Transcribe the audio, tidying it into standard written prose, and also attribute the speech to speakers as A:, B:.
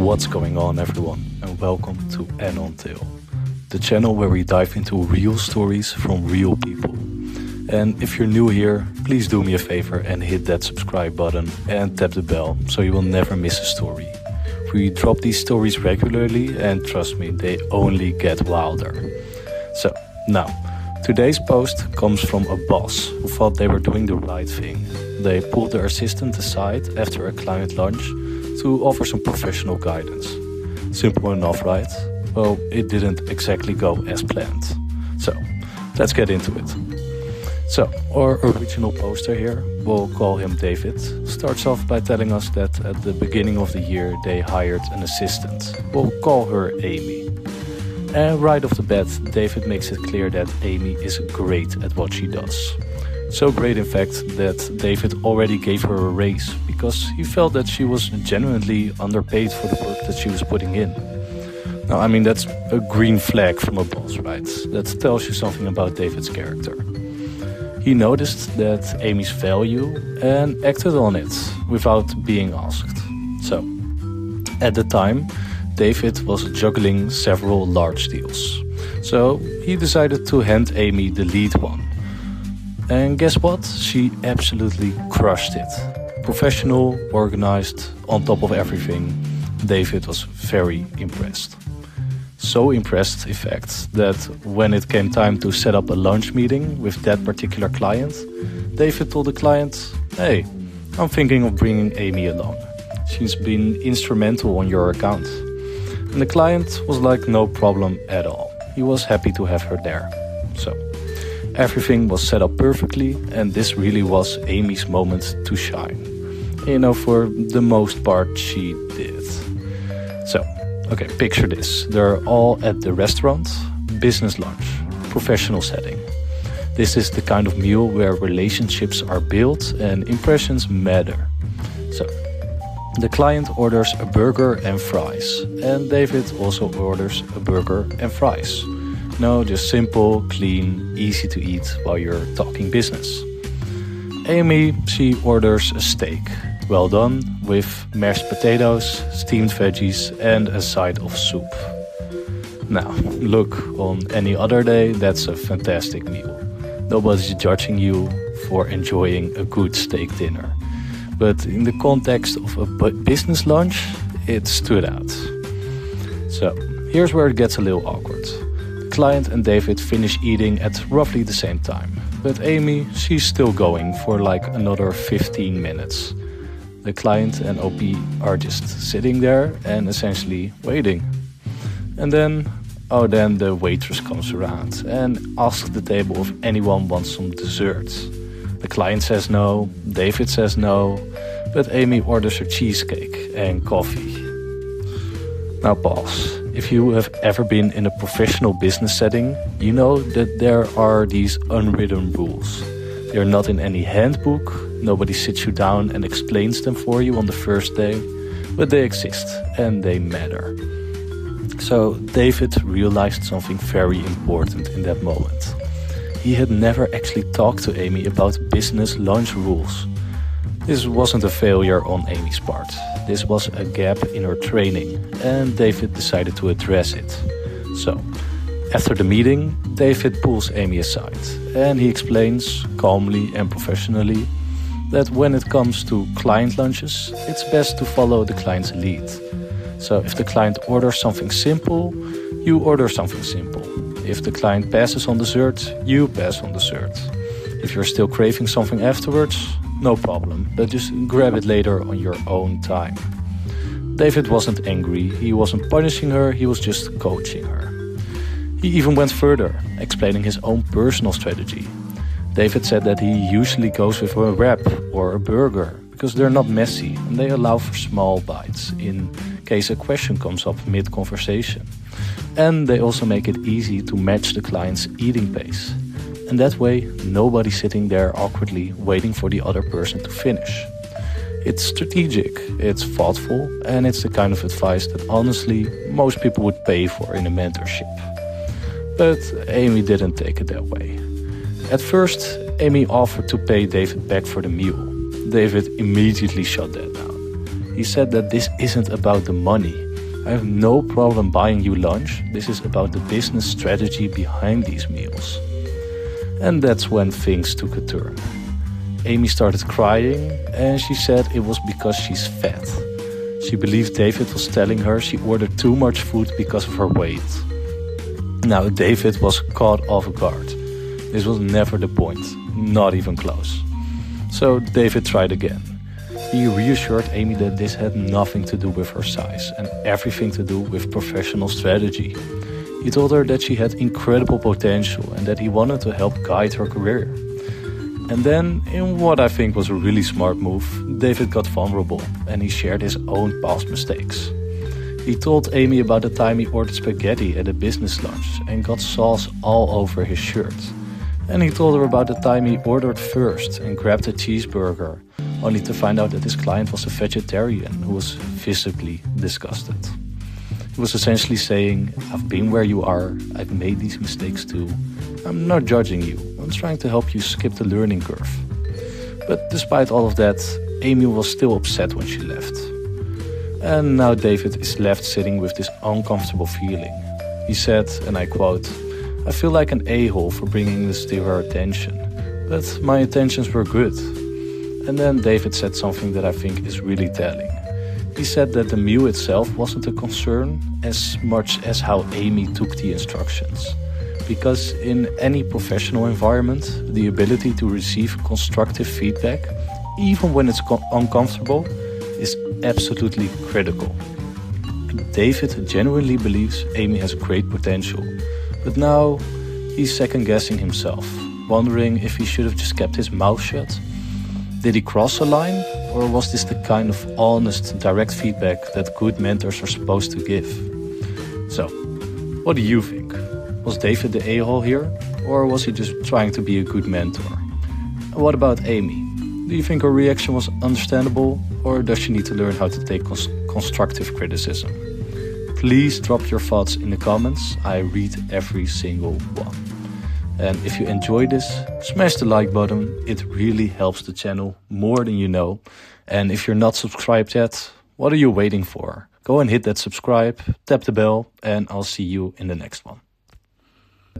A: What's going on, everyone, and welcome to Anontale, the channel where we dive into real stories from real people. And if you're new here, please do me a favor and hit that subscribe button and tap the bell so you will never miss a story. We drop these stories regularly and trust me, they only get wilder. So, now, today's post comes from a boss who thought they were doing the right thing. They pulled their assistant aside after a client lunch to offer some professional guidance. Simple enough, right? Well, it didn't exactly go as planned. So, let's get into it. So, our original poster here, we'll call him David, starts off by telling us that at the beginning of the year they hired an assistant. We'll call her Amy. And right off the bat, David makes it clear that Amy is great at what she does. So great, in fact, that David already gave her a raise because he felt that she was genuinely underpaid for the work that she was putting in. Now, I mean, that's a green flag from a boss, right? That tells you something about David's character. He noticed that Amy's value and acted on it without being asked. So, at the time, David was juggling several large deals. So, he decided to hand Amy the lead one. And guess what? She absolutely crushed it. Professional, organized, on top of everything. David was very impressed. So impressed, in fact, that when it came time to set up a lunch meeting with that particular client, David told the client, "Hey, I'm thinking of bringing Amy along. She's been instrumental on your account." And the client was like, no problem at all. He was happy to have her there. So, everything was set up perfectly, and this really was Amy's moment to shine. You know, for the most part, she did. So, okay, picture this. They're all at the restaurant, business lunch, professional setting. This is the kind of meal where relationships are built and impressions matter. So, the client orders a burger and fries, and David also orders a burger and fries. No, just simple, clean, easy to eat while you're talking business. Amy, she orders a steak, well done, with mashed potatoes, steamed veggies and a side of soup. Now, look, on any other day, that's a fantastic meal. Nobody's judging you for enjoying a good steak dinner. But in the context of a business lunch, it stood out. So, here's where it gets a little awkward. The client and David finish eating at roughly the same time. But Amy, she's still going for like another 15 minutes. The client and OP are just sitting there and essentially waiting. And then the waitress comes around and asks the table if anyone wants some dessert. The client says no, David says no, but Amy orders her cheesecake and coffee. Now pause. If you have ever been in a professional business setting, you know that there are these unwritten rules. They're not in any handbook, nobody sits you down and explains them for you on the first day, but they exist and they matter. So David realized something very important in that moment. He had never actually talked to Amy about business lunch rules. This wasn't a failure on Amy's part. This was a gap in her training, and David decided to address it. So, after the meeting, David pulls Amy aside, and he explains, calmly and professionally, that when it comes to client lunches, it's best to follow the client's lead. So, if the client orders something simple, you order something simple. If the client passes on dessert, you pass on dessert. If you're still craving something afterwards, no problem, but just grab it later on your own time. David wasn't angry, he wasn't punishing her, he was just coaching her. He even went further, explaining his own personal strategy. David said that he usually goes with a wrap or a burger because they're not messy and they allow for small bites in case a question comes up mid-conversation. And they also make it easy to match the client's eating pace. And that way, nobody's sitting there awkwardly waiting for the other person to finish. It's strategic, it's thoughtful, and it's the kind of advice that honestly most people would pay for in a mentorship. But Amy didn't take it that way. At first, Amy offered to pay David back for the meal. David immediately shut that down. He said that this isn't about the money, I have no problem buying you lunch. This is about the business strategy behind these meals. And that's when things took a turn. Amy started crying and she said it was because she's fat. She believed David was telling her she ordered too much food because of her weight. Now, David was caught off guard. This was never the point, not even close. So David tried again. He reassured Amy that this had nothing to do with her size and everything to do with professional strategy. He told her that she had incredible potential and that he wanted to help guide her career. And then, in what I think was a really smart move, David got vulnerable and he shared his own past mistakes. He told Amy about the time he ordered spaghetti at a business lunch and got sauce all over his shirt. And he told her about the time he ordered first and grabbed a cheeseburger, only to find out that his client was a vegetarian who was visibly disgusted. He was essentially saying, I've been where you are, I've made these mistakes too. I'm not judging you, I'm trying to help you skip the learning curve. But despite all of that, Amy was still upset when she left. And now David is left sitting with this uncomfortable feeling. He said, and I quote, I feel like an a-hole for bringing this to her attention, but my intentions were good. And then David said something that I think is really telling. He said that the meal itself wasn't a concern as much as how Amy took the instructions. Because in any professional environment, the ability to receive constructive feedback, even when it's uncomfortable, is absolutely critical. David genuinely believes Amy has great potential, but now he's second-guessing himself, wondering if he should have just kept his mouth shut. Did he cross a line, or was this the kind of honest, direct feedback that good mentors are supposed to give? So, what do you think? Was David the a-hole here, or was he just trying to be a good mentor? And what about Amy? Do you think her reaction was understandable, or does she need to learn how to take constructive criticism? Please drop your thoughts in the comments. I read every single one. And if you enjoy this, smash the like button. It really helps the channel more than you know. And if you're not subscribed yet, what are you waiting for? Go and hit that subscribe, tap the bell, and I'll see you in the next one.